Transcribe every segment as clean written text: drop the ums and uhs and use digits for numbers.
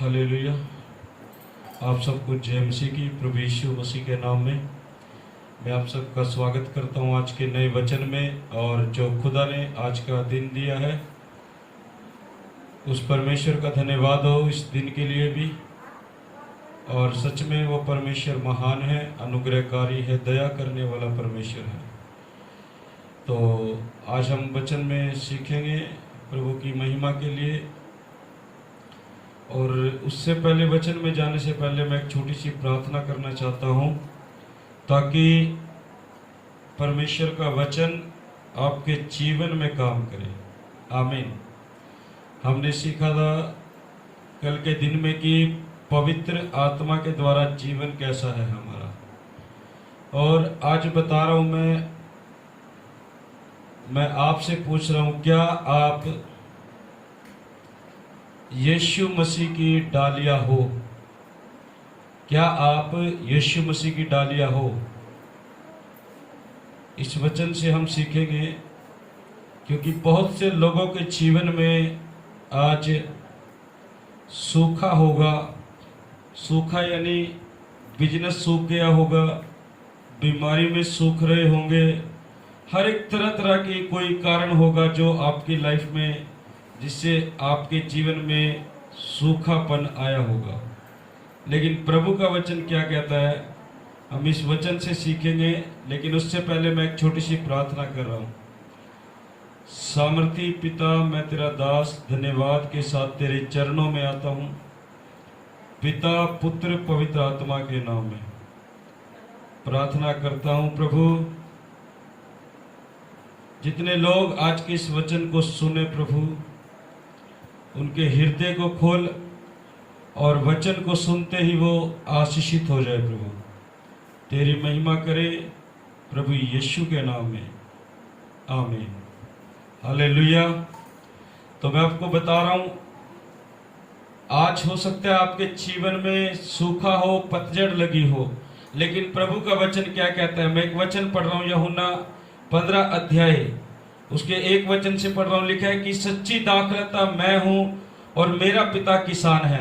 Hallelujah. आप सबको जय मसीह की, प्रभु यीशु मसीह के नाम में मैं आप सबका स्वागत करता हूं आज के नए वचन में। और जो खुदा ने आज का दिन दिया है उस परमेश्वर का धन्यवाद हो इस दिन के लिए भी। और सच में वो परमेश्वर महान है, अनुग्रहकारी है, दया करने वाला परमेश्वर है। तो आज हम वचन में सीखेंगे प्रभु की महिमा के लिए। और उससे पहले, वचन में जाने से पहले, मैं एक छोटी सी प्रार्थना करना चाहता हूँ ताकि परमेश्वर का वचन आपके जीवन में काम करे। आमीन। हमने सीखा था कल के दिन में कि पवित्र आत्मा के द्वारा जीवन कैसा है हमारा। और आज बता रहा हूँ, मैं आपसे पूछ रहा हूँ, क्या आप यीशु मसीह की डालियाँ हो? क्या आप यीशु मसीह की डालियाँ हो? इस वचन से हम सीखेंगे, क्योंकि बहुत से लोगों के जीवन में आज सूखा होगा। सूखा यानी बिजनेस सूख गया होगा, बीमारी में सूख रहे होंगे, हर एक तरह तरह की कोई कारण होगा जो आपकी लाइफ में, जिससे आपके जीवन में सूखापन आया होगा। लेकिन प्रभु का वचन क्या कहता है, हम इस वचन से सीखेंगे। लेकिन उससे पहले मैं एक छोटी सी प्रार्थना कर रहा हूँ। सामर्थी पिता, मैं तेरा दास धन्यवाद के साथ तेरे चरणों में आता हूँ, पिता, पुत्र, पवित्र आत्मा के नाम में प्रार्थना करता हूँ। प्रभु, जितने लोग आज के इस वचन को सुने प्रभु, उनके हृदय को खोल और वचन को सुनते ही वो आशीषित हो जाए। प्रभु, तेरी महिमा करे प्रभु यीशु के नाम में, आमीन। हालेलुया। तो मैं आपको बता रहा हूँ, आज हो सकता है आपके जीवन में सूखा हो, पतझड़ लगी हो, लेकिन प्रभु का वचन क्या कहता है। मैं एक वचन पढ़ रहा हूँ, यूहन्ना 15 अध्याय उसके 1 वचन से पढ़ रहा हूँ। लिखा है कि सच्ची दाखलता मैं हूँ और मेरा पिता किसान है।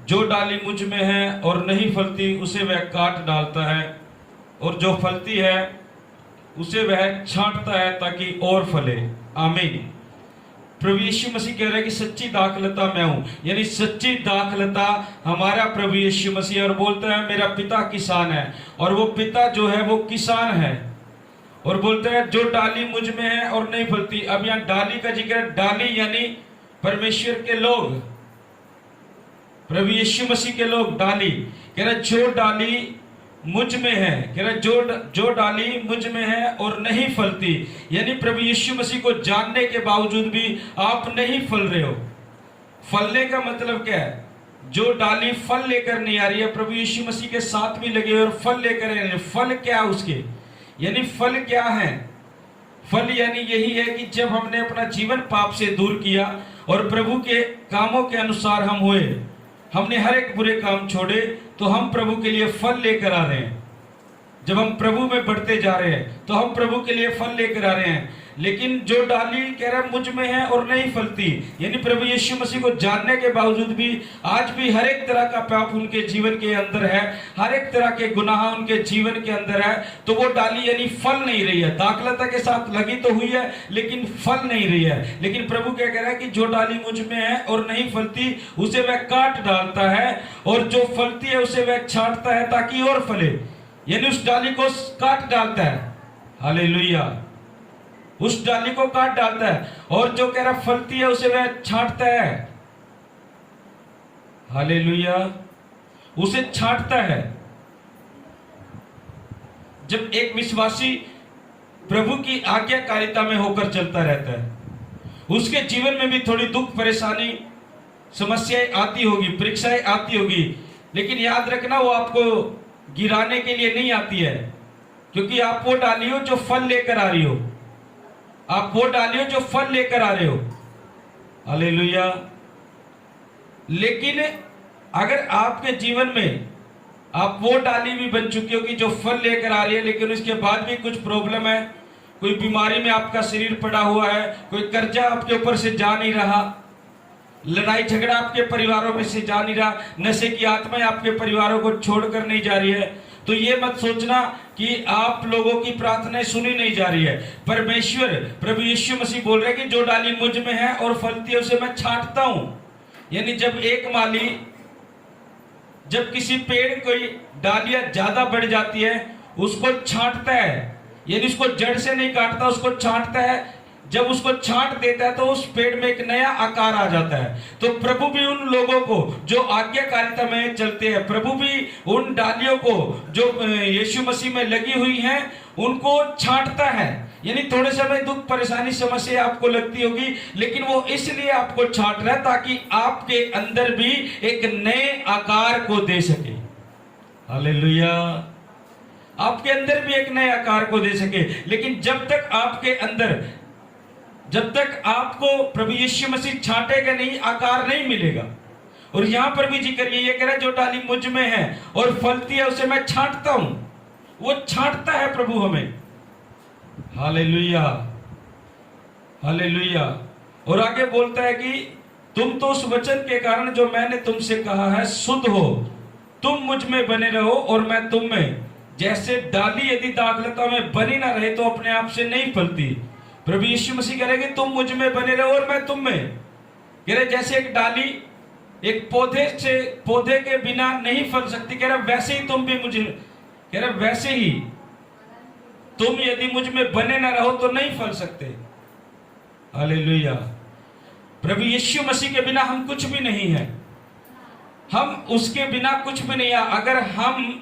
जो डाली मुझ में है और नहीं फलती उसे वह काट डालता है, और जो फलती है उसे वह छांटता है ताकि और फले। आमीन। प्रभु यीशु मसीह कह रहा है कि सच्ची दाखलता मैं हूं, यानी सच्ची दाखलता हमारा प्रभु यीशु मसीह। और बोलता है मेरा पिता किसान है, और वो पिता जो है वो किसान है। और बोलते हैं जो डाली मुझ में है और नहीं फलती। अब यहाँ डाली का जिक्र है। डाली यानी परमेश्वर के लोग, प्रभु यीशु मसीह के लोग। डाली कह रहा जो डाली मुझ में है, कह रहा जो डाली मुझ में है और नहीं फलती, यानी प्रभु यीशु मसीह को जानने के बावजूद भी आप नहीं फल रहे हो। फलने का मतलब क्या है? जो डाली फल लेकर नहीं आ रही है, प्रभु यीशु मसीह के साथ भी लगे और फल लेकर आ रहे हैं। फल क्या है उसके, यानी फल क्या है? फल यानी यही है कि जब हमने अपना जीवन पाप से दूर किया और प्रभु के कामों के अनुसार हम हुए, हमने हर एक बुरे काम छोड़े, तो हम प्रभु के लिए फल लेकर आ रहे हैं। जब हम प्रभु में बढ़ते जा रहे हैं तो हम प्रभु के लिए फल लेकर आ रहे हैं। लेकिन जो डाली कह रहा मुझ में है और नहीं फलती, यानी प्रभु यीशु मसीह को जानने के बावजूद भी आज भी हर एक तरह का पाप उनके जीवन के अंदर है, हर एक तरह के गुनाह उनके जीवन के अंदर है, तो वो डाली यानी फल नहीं रही है। दाखलता के साथ लगी तो हुई है लेकिन फल नहीं रही है। लेकिन प्रभु क्या कह रहा है कि जो डाली मुझ में है और नहीं फलती उसे वह काट डालता है, और जो फलती है उसे वह छांटता है ताकि और फले, यानी उस डाली को काट डालता है। हालेलुया। उस डाली को काट डालता है, और जो कह रहा फलती है उसे वह छांटता है। हालेलुया। उसे छांटता है। जब एक विश्वासी प्रभु की आज्ञाकारिता में होकर चलता रहता है, उसके जीवन में भी थोड़ी दुख, परेशानी, समस्याएं आती होगी, परीक्षाएं आती होगी, लेकिन याद रखना वो आपको गिराने के लिए नहीं आती है, क्योंकि आप वो डाली हो जो फल लेकर आ रही हो। आप वो डाली हो जो फल लेकर आ रहे हो। हालेलुया। लेकिन अगर आपके जीवन में आप वो डाली भी बन चुकी हो कि जो फल लेकर आ रही है, लेकिन उसके बाद भी कुछ प्रॉब्लम है, कोई बीमारी में आपका शरीर पड़ा हुआ है, कोई कर्जा आपके ऊपर से जा नहीं रहा, लड़ाई झगड़ा आपके परिवारों में से जा नहीं रहा, नशे की आत्माएं आपके परिवारों को छोड़कर नहीं जा रही है, तो ये मत सोचना कि आप लोगों की प्रार्थनाएं सुनी नहीं जा रही है। परमेश्वर प्रभु यीशु मसीह बोल रहे हैं कि जो डाली मुझ में है और फलती है उसे मैं छांटता हूं। यानी जब एक माली जब किसी पेड़ की डालियां ज्यादा बढ़ जाती है उसको छांटता है, यानी उसको जड़ से नहीं काटता, उसको छांटता है। जब उसको छांट देता है तो उस पेड़ में एक नया आकार आ जाता है। तो प्रभु भी उन लोगों को जो आज्ञाकारिता में चलते हैं, प्रभु भी उन डालियों को जो यीशु मसीह में लगी हुई हैं उनको छांटता है। यानी थोड़े समय दुख परेशानी समस्या आपको लगती होगी, लेकिन वो इसलिए आपको छांट रहा है ताकि आपके अंदर भी एक नए आकार को दे सके। हालेलुया, आपके अंदर भी एक नए आकार को दे सके। लेकिन जब तक आपके अंदर, जब तक आपको प्रभु यीशु मसीह छांटेगा नहीं, आकार नहीं मिलेगा। और यहां पर भी जिक्र ये कह रहा है जो डाली मुझ में है और फलती है उसे मैं छांटता हूं। वो छांटता है प्रभु हमें। Hallelujah, hallelujah. और आगे बोलता है कि तुम तो उस वचन के कारण जो मैंने तुमसे कहा है शुद्ध हो, तुम मुझ में बने रहो और मैं तुम में। जैसे डाली यदि दाखलता में बनी ना रहे तो अपने आप से नहीं फलती। प्रभु यीशु मसीह कह रहे कि तुम मुझ में बने रहो और मैं तुम में। कह रहे जैसे एक डाली एक पौधे के बिना नहीं फल सकती, कह रहे वैसे ही तुम भी मुझे, कह रहे वैसे ही तुम यदि मुझ में बने ना रहो तो नहीं फल सकते। हालेलुया। प्रभु यीशु मसीह के बिना हम कुछ भी नहीं है, हम उसके बिना कुछ भी नहीं है। अगर हम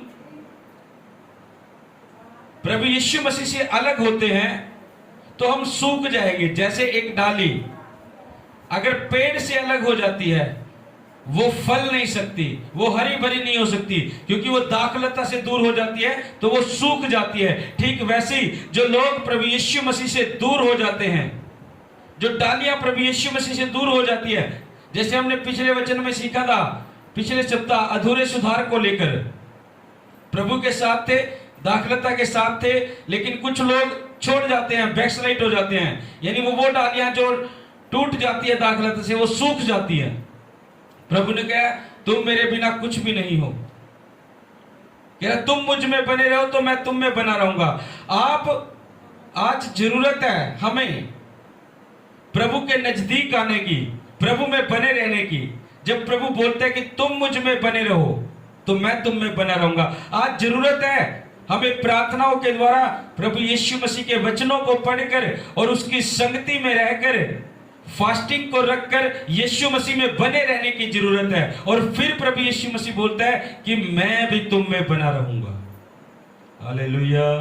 प्रभु यीशु मसीह से अलग होते हैं तो हम सूख जाएंगे। जैसे एक डाली अगर पेड़ से अलग हो जाती है वो फल नहीं सकती, वो हरी भरी नहीं हो सकती, क्योंकि वो दाखलता से दूर हो जाती है तो वो सूख जाती है। ठीक वैसे ही जो लोग प्रभु यीशु मसीह से दूर हो जाते हैं, जो डालियां प्रभु यीशु मसीह से दूर हो जाती है, जैसे हमने पिछले वचन में सीखा था, पिछले सप्ताह अधूरे सुधार को लेकर प्रभु के साथ थे, दाखलता के साथ थे, लेकिन कुछ लोग छोड़ जाते हैं, बैकस्लाइड हो जाते हैं। यानी वो डालियां जो टूट जाती है दाखलता से, वो सूख जाती है। प्रभु ने कहा तुम मेरे बिना कुछ भी नहीं हो, कह तुम मुझ में बने रहो तो मैं तुम में बना रहूंगा। आप आज जरूरत है हमें प्रभु के नजदीक आने की, प्रभु में बने रहने की। जब प्रभु बोलते हैं कि तुम मुझ में बने रहो तो मैं तुम में बना रहूंगा। आज जरूरत है हमें प्रार्थनाओं के द्वारा प्रभु यीशु मसीह के वचनों को पढ़कर और उसकी संगति में रहकर, फास्टिंग को रखकर यीशु मसीह में बने रहने की जरूरत है। और फिर प्रभु यीशु मसीह बोलता है कि मैं भी तुम में बना रहूंगा। हालेलुया,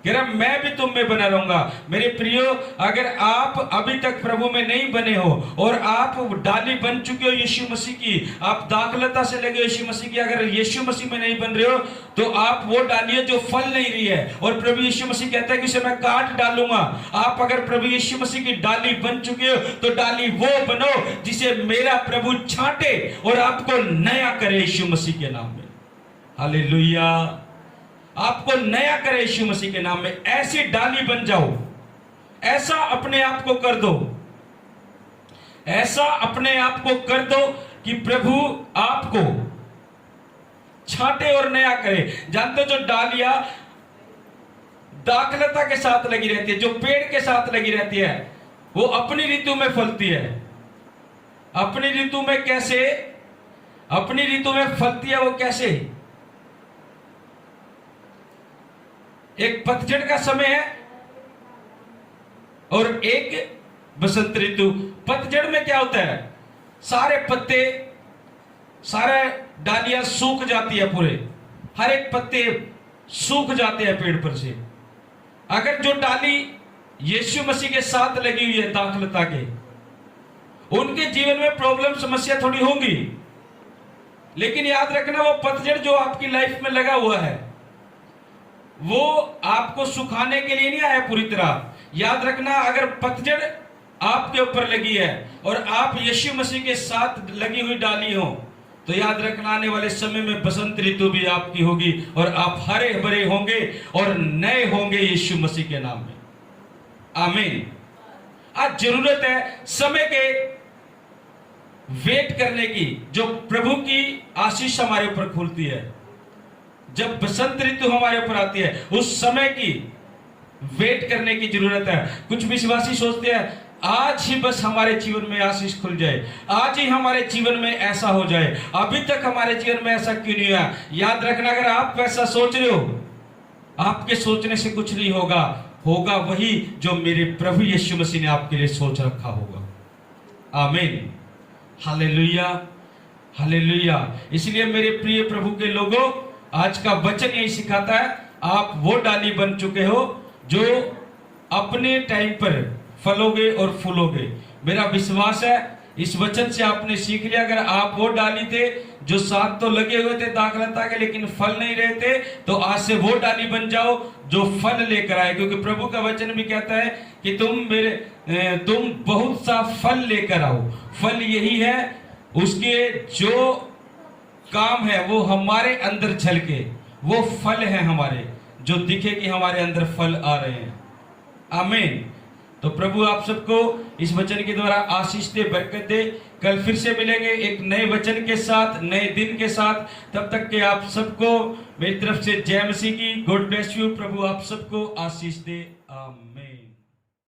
कह रहा मैं भी तुम में बना रहूंगा। मेरे प्रियो, अगर आप अभी तक प्रभु में नहीं बने हो और आप डाली बन चुके हो यीशु मसीह की, आप दाखलता से लगे यीशु मसीह की, अगर यीशु मसीह में नहीं बन रहे हो तो आप वो डाली है जो फल नहीं रही है। और प्रभु यीशु मसीह कहता है कि उसे मैं काट डालूंगा। आप अगर प्रभु यीशु मसीह की डाली बन चुके हो तो डाली वो बनो जिसे मेरा प्रभु छांटे और आपको नया करे यीशु मसीह के नाम में। हालेलुया, आपको नया करे यीशु मसीह के नाम में। ऐसी डाली बन जाओ, ऐसा अपने आप को कर दो, ऐसा अपने आप को कर दो कि प्रभु आपको छांटे और नया करे। जानते हो जो डालियां दाखलता के साथ लगी रहती है, जो पेड़ के साथ लगी रहती है, वो अपनी ऋतु में फलती है। अपनी ऋतु में कैसे? अपनी ऋतु में फलती है वो कैसे? एक पतझड़ का समय है और एक बसंत ऋतु। पतझड़ में क्या होता है? सारे पत्ते, सारे डालियां सूख जाती है, पूरे हर एक पत्ते सूख जाते हैं पेड़ पर से। अगर जो डाली यीशु मसीह के साथ लगी हुई है दाखलता के, उनके जीवन में प्रॉब्लम समस्या थोड़ी होंगी, लेकिन याद रखना वो पतझड़ जो आपकी लाइफ में लगा हुआ है वो आपको सुखाने के लिए नहीं आया पूरी तरह। याद रखना, अगर पतझड़ आपके ऊपर लगी है और आप यीशु मसीह के साथ लगी हुई डाली हो, तो याद रखना आने वाले समय में बसंत ऋतु भी आपकी होगी और आप हरे भरे होंगे और नए होंगे यीशु मसीह के नाम में। आमीन। आज जरूरत है समय के वेट करने की, जो प्रभु की आशीष हमारे ऊपर खुलती है, जब बसंत ऋतु हमारे ऊपर आती है, उस समय की वेट करने की जरूरत है। कुछ विश्वासी सोचते हैं आज ही बस हमारे जीवन में आशीष खुल जाए, आज ही हमारे जीवन में ऐसा हो जाए, अभी तक हमारे जीवन में ऐसा क्यों नहीं हुआ। याद रखना, अगर आप वैसा सोच रहे हो, आपके सोचने से कुछ नहीं होगा, होगा वही जो मेरे प्रभु यीशु मसीह ने आपके लिए सोच रखा होगा। आमीन, हालेलुया, हालेलुया। इसलिए मेरे प्रिय प्रभु के लोगों, आज का वचन यही सिखाता है, आप वो डाली बन चुके हो जो अपने टाइम पर फलोगे और फूलोगे। मेरा विश्वास है इस वचन से आपने सीख लिया, अगर आप वो डाली थे जो साथ तो लगे हुए थे दाखलता के लेकिन फल नहीं रहे थे, तो आज से वो डाली बन जाओ जो फल लेकर आए, क्योंकि प्रभु का वचन भी कहता है कि तुम बहुत सा फल लेकर आओ। फल यही है, उसके जो काम है वो हमारे अंदर झलके, वो फल है हमारे, जो दिखे कि हमारे अंदर फल आ रहे हैं। आमीन। तो प्रभु आप सबको इस वचन के द्वारा आशीष दे, बरकत दे। कल फिर से मिलेंगे एक नए वचन के साथ, नए दिन के साथ। तब तक के आप सबको मेरी तरफ से जय मसीह की। God bless you. प्रभु आप सबको आशीष दे। आमीन।